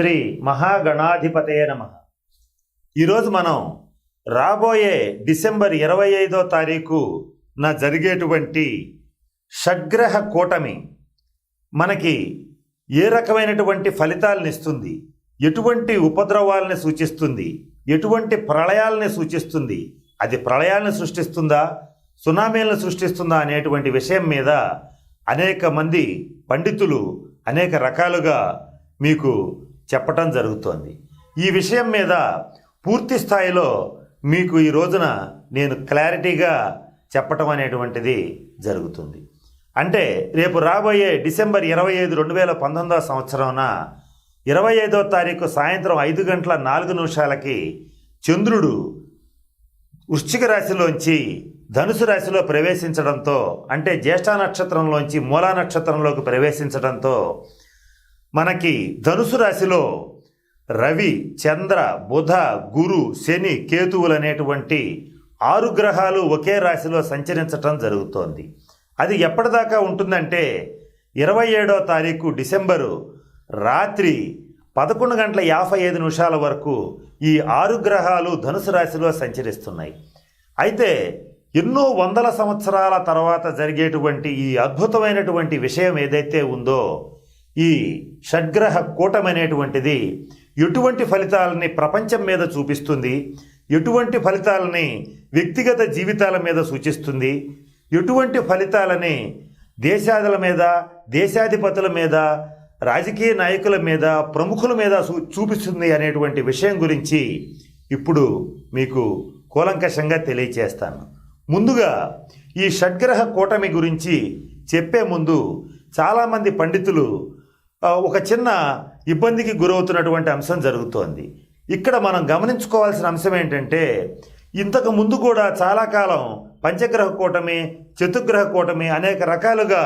శ్రీ మహాగణాధిపతయే నమః. ఈరోజు మనం రాబోయే డిసెంబర్ 25వ తారీఖున జరిగేటువంటి షడ్గ్రహ కూటమి మనకి ఏ రకమైనటువంటి ఫలితాలను ఇస్తుంది, ఎటువంటి ఉపద్రవాలని సూచిస్తుంది, ఎటువంటి ప్రళయాలని సూచిస్తుంది, అది ప్రళయాలను సృష్టిస్తుందా, సునామీలను సృష్టిస్తుందా అనేటువంటి విషయం మీద అనేక మంది పండితులు అనేక రకాలుగా మీకు చెప్పటం జరుగుతోంది. ఈ విషయం మీద పూర్తి స్థాయిలో మీకు ఈ రోజున నేను క్లారిటీగా చెప్పటం అనేటువంటిది జరుగుతుంది. అంటే రేపు రాబోయే డిసెంబర్ 25, 2019వ సంవత్సరంన 25వ తారీఖు సాయంత్రం 5:04 చంద్రుడు వృశ్చిక రాశిలోంచి ధనుసు రాశిలో ప్రవేశించడంతో, అంటే జ్యేష్ఠ నక్షత్రంలోంచి మూలా నక్షత్రంలోకి ప్రవేశించడంతో మనకి ధనుసు రాశిలో రవి, చంద్ర, బుధ, గురు, శని, కేతువులు అనేటువంటి 6 గ్రహాలు ఒకే రాశిలో సంచరించటం జరుగుతోంది. అది ఎప్పటిదాకా ఉంటుందంటే 27వ తారీఖు డిసెంబరు రాత్రి 11:55 వరకు ఈ 6 గ్రహాలు ధనుసు రాశిలో సంచరిస్తున్నాయి. అయితే ఎన్నో వందల సంవత్సరాల తర్వాత జరిగేటువంటి ఈ అద్భుతమైనటువంటి విషయం ఏదైతే ఉందో, ఈ షడ్గ్రహ కూటమి అనేటువంటిది ఎటువంటి ఫలితాలని ప్రపంచం మీద చూపిస్తుంది, ఎటువంటి ఫలితాలని వ్యక్తిగత జీవితాల మీద సూచిస్తుంది, ఎటువంటి ఫలితాలని దేశాల మీద, దేశాధిపతుల మీద, రాజకీయ నాయకుల మీద, ప్రముఖుల మీద చూపిస్తుంది అనేటువంటి విషయం గురించి ఇప్పుడు మీకు కూలంకషంగా తెలియచేస్తాను. ముందుగా ఈ షడ్గ్రహ కూటమి గురించి చెప్పే ముందు చాలామంది పండితులు ఒక చిన్న ఇబ్బందికి గురవుతున్నటువంటి అంశం జరుగుతోంది. ఇక్కడ మనం గమనించుకోవాల్సిన అంశం ఏంటంటే, ఇంతకు ముందు కూడా చాలా కాలం పంచగ్రహ కూటమి, చతుర్గ్రహ కూటమి అనేక రకాలుగా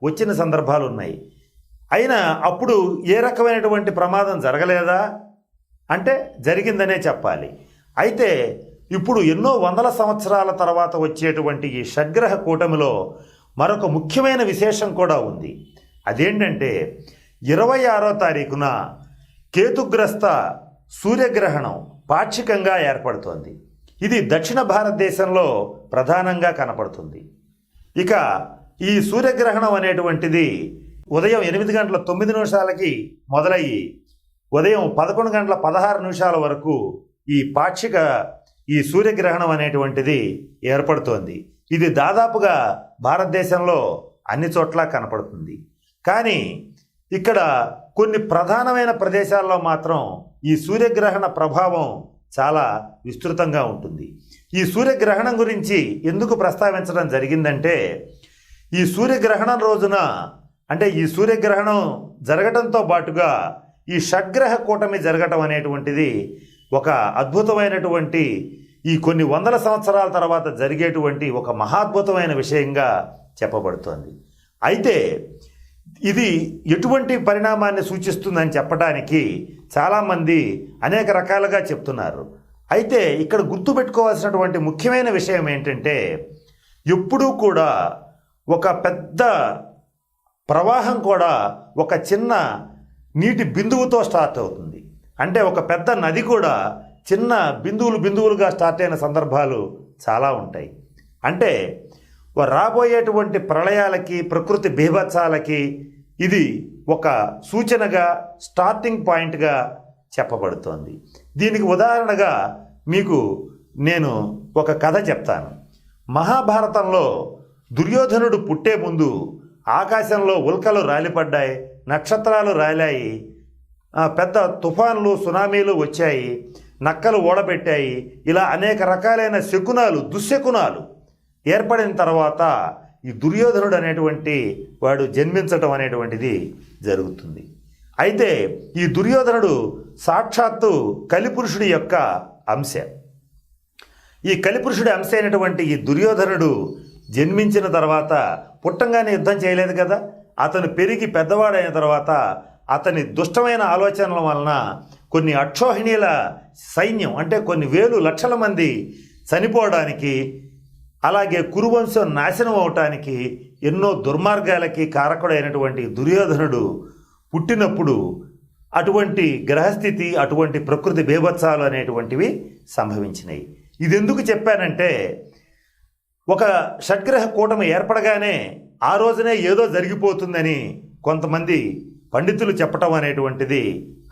వచ్చిన సందర్భాలు ఉన్నాయి. అయినా అప్పుడు ఏ రకమైనటువంటి ప్రమాదం జరగలేదా అంటే జరిగిందనే చెప్పాలి. అయితే ఇప్పుడు ఎన్నో వందల సంవత్సరాల తర్వాత వచ్చేటువంటి ఈ షడ్గ్రహ కూటమిలో మరొక ముఖ్యమైన విశేషం కూడా ఉంది. అదేంటంటే 26వ తారీఖున కేతుగ్రస్త సూర్యగ్రహణం పాక్షికంగా ఏర్పడుతోంది. ఇది దక్షిణ భారతదేశంలో ప్రధానంగా కనపడుతుంది. ఇక ఈ సూర్యగ్రహణం అనేటువంటిది ఉదయం 8:09 మొదలయ్యి ఉదయం 11:16 వరకు ఈ పాక్షిక ఈ సూర్యగ్రహణం అనేటువంటిది ఏర్పడుతోంది. ఇది దాదాపుగా భారతదేశంలో అన్ని చోట్ల కనపడుతుంది. కానీ ఇక్కడ కొన్ని ప్రధానమైన ప్రదేశాల్లో మాత్రం ఈ సూర్యగ్రహణ ప్రభావం చాలా విస్తృతంగా ఉంటుంది. ఈ సూర్యగ్రహణం గురించి ఎందుకు ప్రస్తావించడం జరిగిందంటే, ఈ సూర్యగ్రహణం రోజున, అంటే ఈ సూర్యగ్రహణం జరగడంతో పాటుగా ఈ షడ్గ్రహ కూటమి జరగటం అనేటువంటిది ఒక అద్భుతమైనటువంటి, ఈ కొన్ని వందల సంవత్సరాల తర్వాత జరిగేటువంటి ఒక మహాద్భుతమైన విషయంగా చెప్పబడుతోంది. అయితే ఇది ఎటువంటి పరిణామాన్ని సూచిస్తుందని చెప్పడానికి చాలామంది అనేక రకాలుగా చెప్తున్నారు. అయితే ఇక్కడ గుర్తుపెట్టుకోవాల్సినటువంటి ముఖ్యమైన విషయం ఏంటంటే, ఎప్పుడూ కూడా ఒక పెద్ద ప్రవాహం కూడా ఒక చిన్న నీటి బిందువుతో స్టార్ట్ అవుతుంది. అంటే ఒక పెద్ద నది కూడా చిన్న బిందువులుగా స్టార్ట్ అయిన సందర్భాలు చాలా ఉంటాయి. అంటే రాబోయేటువంటి ప్రళయాలకి, ప్రకృతి బీభత్సాలకి ఇది ఒక సూచనగా, స్టార్టింగ్ పాయింట్గా చెప్పబడుతోంది. దీనికి ఉదాహరణగా మీకు నేను ఒక కథ చెప్తాను. మహాభారతంలో దుర్యోధనుడు పుట్టే ముందు ఆకాశంలో ఉల్కలు రాలిపడ్డాయి, నక్షత్రాలు రాలాయి, పెద్ద తుఫాన్లు, సునామీలు వచ్చాయి, నక్కలు ఓడబెట్టాయి. ఇలా అనేక రకాలైన శకునాలు, దుశ్శకునాలు ఏర్పడిన తర్వాత ఈ దుర్యోధనుడు అనేటువంటి వాడు జన్మించటం అనేటువంటిది జరుగుతుంది. అయితే ఈ దుర్యోధనుడు సాక్షాత్తు కలిపురుషుడి యొక్క అంశ. ఈ కలిపురుషుడి అంశ అయినటువంటి ఈ దుర్యోధనుడు జన్మించిన తర్వాత పుట్టంగానే యుద్ధం చేయలేదు కదా. అతను పెరిగి పెద్దవాడైన తర్వాత అతని దుష్టమైన ఆలోచనల వలన కొన్ని అక్షోహిణీల సైన్యం, అంటే కొన్ని వేలు లక్షల మంది చనిపోవడానికి, అలాగే కురువంశం నాశనం అవటానికి, ఎన్నో దుర్మార్గాలకి కారకుడైనటువంటి దుర్యోధనుడు పుట్టినప్పుడు అటువంటి గ్రహస్థితి, అటువంటి ప్రకృతి బీభత్సాలు అనేటువంటివి సంభవించినాయి. ఇది ఎందుకు చెప్పానంటే, ఒక షడ్గ్రహ కూటమి ఏర్పడగానే ఆ రోజునే ఏదో జరిగిపోతుందని కొంతమంది పండితులు చెప్పటం అనేటువంటిది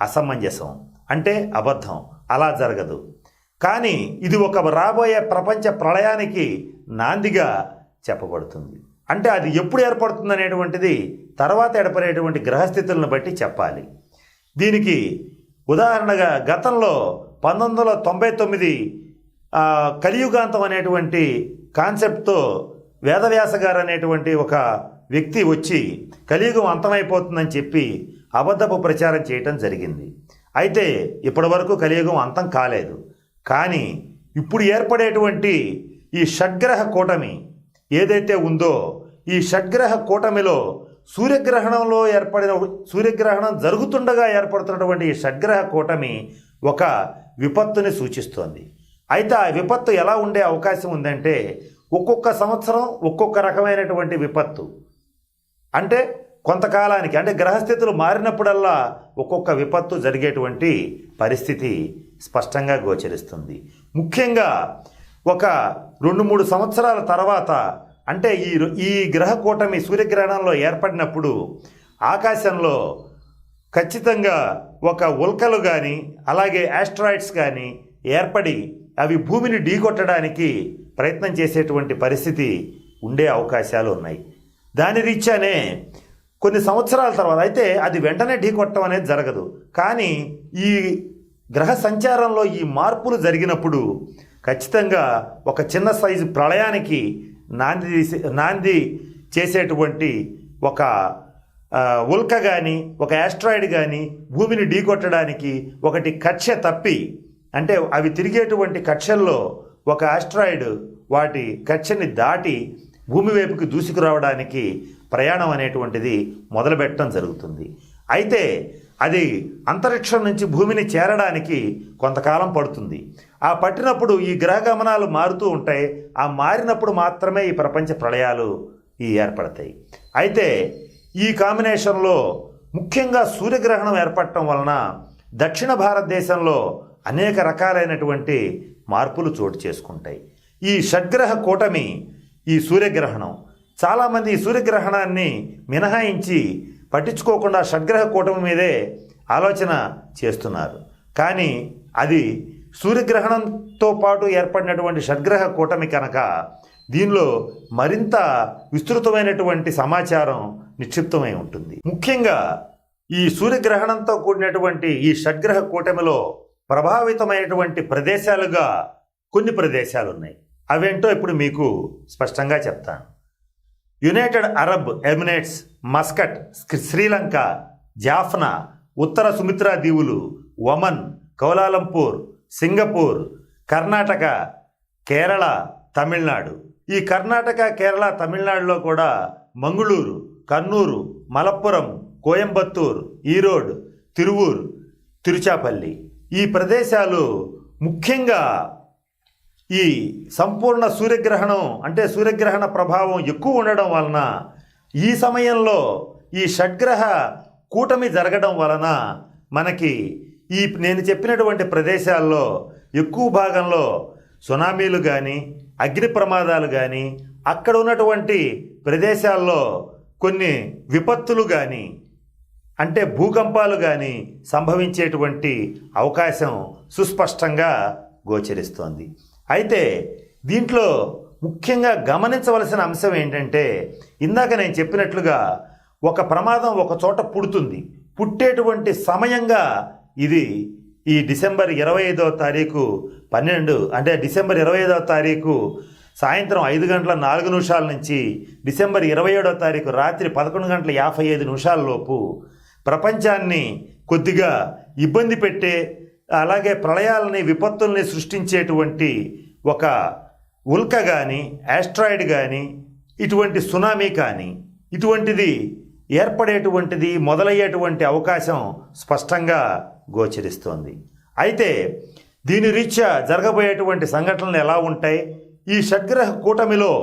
అసమంజసం, అంటే అబద్ధం. అలా జరగదు. కానీ ఇది ఒక రాబోయే ప్రపంచ ప్రళయానికి నాందిగా చెప్పబడుతుంది. అంటే అది ఎప్పుడు ఏర్పడుతుంది అనేటువంటిది తర్వాత ఏర్పడేటువంటి గ్రహస్థితులను బట్టి చెప్పాలి. దీనికి ఉదాహరణగా గతంలో 1999 కలియుగాంతం అనేటువంటి కాన్సెప్ట్తో వేదవ్యాస గారు అనేటువంటి ఒక వ్యక్తి వచ్చి కలియుగం అంతమైపోతుందని చెప్పి అబద్ధపు ప్రచారం చేయటం జరిగింది. అయితే ఇప్పటి వరకు కలియుగం అంతం కాలేదు. కానీ ఇప్పుడు ఏర్పడేటువంటి ఈ షడ్గ్రహ కూటమి ఏదైతే ఉందో, ఈ షడ్గ్రహ కూటమిలో సూర్యగ్రహణం జరుగుతుండగా ఏర్పడుతున్నటువంటి ఈ షడ్గ్రహ కూటమి ఒక విపత్తుని సూచిస్తోంది. అయితే ఆ విపత్తు ఎలా ఉండే అవకాశం ఉందంటే, ఒక్కొక్క సంవత్సరం ఒక్కొక్క రకమైనటువంటి విపత్తు. అంటే కొంతకాలానికి, అంటే గ్రహస్థితులు మారినప్పుడల్లా ఒక్కొక్క విపత్తు జరిగేటువంటి పరిస్థితి స్పష్టంగా గోచరిస్తుంది. ముఖ్యంగా ఒక 2-3 సంవత్సరాల తర్వాత, అంటే ఈ గ్రహ కూటమి సూర్యగ్రహణంలో ఏర్పడినప్పుడు ఆకాశంలో ఖచ్చితంగా ఒక ఉల్కలు కానీ అలాగే ఆస్ట్రాయిడ్స్ కానీ ఏర్పడి అవి భూమిని ఢీకొట్టడానికి ప్రయత్నం చేసేటువంటి పరిస్థితి ఉండే అవకాశాలు ఉన్నాయి. దాని రీత్యానే కొన్ని సంవత్సరాల తర్వాత, అయితే అది వెంటనే ఢీకొట్టడం అనేది జరగదు, కానీ ఈ గ్రహ సంచారంలో ఈ మార్పులు జరిగినప్పుడు ఖచ్చితంగా ఒక చిన్న సైజు ప్రళయానికి నాంది చేసేటువంటి ఒక ఉల్క కానీ ఒక ఆస్ట్రాయిడ్ కానీ భూమిని ఢీకొట్టడానికి ఒకటి కక్ష్య తప్పి, అంటే అవి తిరిగేటువంటి కక్ష్యల్లో ఒక ఆస్ట్రాయిడ్ వాటి కక్ష్యని దాటి భూమి వైపుకి దూసుకురావడానికి ప్రయాణం అనేటువంటిది మొదలుపెట్టడం జరుగుతుంది. అయితే అది అంతరిక్షం నుంచి భూమిని చేరడానికి కొంతకాలం పడుతుంది. ఆ పట్టినప్పుడు ఈ గ్రహ గమనాలు మారుతూ ఉంటాయి. ఆ మారినప్పుడు మాత్రమే ఈ ప్రపంచ ప్రళయాలు ఏర్పడతాయి. అయితే ఈ కాంబినేషన్లో ముఖ్యంగా సూర్యగ్రహణం ఏర్పడటం వలన దక్షిణ భారతదేశంలో అనేక రకాలైనటువంటి మార్పులు చోటు చేసుకుంటాయి. ఈ షడ్గ్రహ కూటమి, ఈ సూర్యగ్రహణం, చాలామంది ఈ సూర్యగ్రహణాన్ని మినహాయించి పట్టించుకోకుండా షడ్గ్రహ కూటమి మీదే ఆలోచన చేస్తున్నారు. కానీ అది సూర్యగ్రహణంతో పాటు ఏర్పడినటువంటి షడ్గ్రహ కూటమి కనుక దీనిలో మరింత విస్తృతమైనటువంటి సమాచారం నిక్షిప్తమై ఉంటుంది. ముఖ్యంగా ఈ సూర్యగ్రహణంతో కూడినటువంటి ఈ షడ్గ్రహ కూటమిలో ప్రభావితమైనటువంటి ప్రదేశాలుగా కొన్ని ప్రదేశాలు ఉన్నాయి. అవేంటో ఇప్పుడు మీకు స్పష్టంగా చెప్తాను. United Arab Emirates, Muscat, Sri Lanka, Jaffna, ఉత్తర సుమిత్రా దీవులు, Oman, Kuala Lumpur, Singapore, Karnataka, Kerala, Tamil Nadu. ఈ కర్ణాటక, కేరళ, తమిళనాడులో కూడా మంగళూరు, కన్నూరు, మలప్పురం, కోయంబత్తూర్, ఈరోడ్, తిరువూర్, తిరుచాపల్లి, ఈ ప్రదేశాలు ముఖ్యంగా ఈ సంపూర్ణ సూర్యగ్రహణం, అంటే సూర్యగ్రహణ ప్రభావం ఎక్కువ ఉండడం వలన ఈ సమయంలో ఈ షడ్గ్రహ కూటమి జరగడం వలన మనకి నేను చెప్పినటువంటి ప్రదేశాల్లో ఎక్కువ భాగంలో సునామీలు కానీ అగ్ని ప్రమాదాలు కానీ, అక్కడ ఉన్నటువంటి ప్రదేశాల్లో కొన్ని విపత్తులు కానీ, అంటే భూకంపాలు కానీ సంభవించేటువంటి అవకాశం సుస్పష్టంగా గోచరిస్తోంది. అయితే దీంట్లో ముఖ్యంగా గమనించవలసిన అంశం ఏంటంటే, ఇందాక నేను చెప్పినట్లుగా ఒక ప్రమాదం ఒక చోట పుడుతుంది. పుట్టేటువంటి సమయంగా ఇది ఈ డిసెంబర్ 25వ తారీఖు 12, అంటే డిసెంబర్ 25వ తారీఖు సాయంత్రం 5:04 నుంచి డిసెంబర్ 27వ తారీఖు రాత్రి 11:55 లోపు ప్రపంచాన్ని కొద్దిగా ఇబ్బంది పెట్టే, అలాగే ప్రళయాలని, విపత్తుల్ని సృష్టించేటువంటి ఒక ఉల్క కానీ, ఆస్ట్రాయిడ్ కానీ, ఇటువంటి సునామీ కానీ, ఇటువంటిది ఏర్పడేటువంటిది, మొదలయ్యేటువంటి అవకాశం స్పష్టంగా గోచరిస్తోంది. అయితే దీని రీత్యా జరగబోయేటువంటి సంఘటనలు ఎలా ఉంటాయి, ఈ షడ్గ్రహ కూటమిలో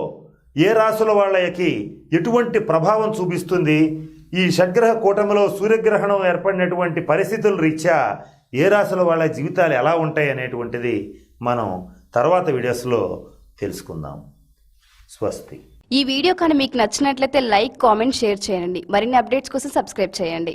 ఏ రాశుల వాళ్ళకి ఎటువంటి ప్రభావం చూపిస్తుంది, ఈ షడ్గ్రహ కూటమిలో సూర్యగ్రహణం ఏర్పడినటువంటి పరిస్థితుల రీత్యా ఏ రాశుల వాళ్ళ జీవితాలు ఎలా ఉంటాయి అనేటువంటిది మనం తర్వాత వీడియోస్లో తెలుసుకుందాం. స్వస్తి. ఈ వీడియో కానీ మీకు నచ్చినట్లయితే లైక్, కామెంట్, షేర్ చేయండి. మరిన్ని అప్డేట్స్ కోసం సబ్స్క్రైబ్ చేయండి.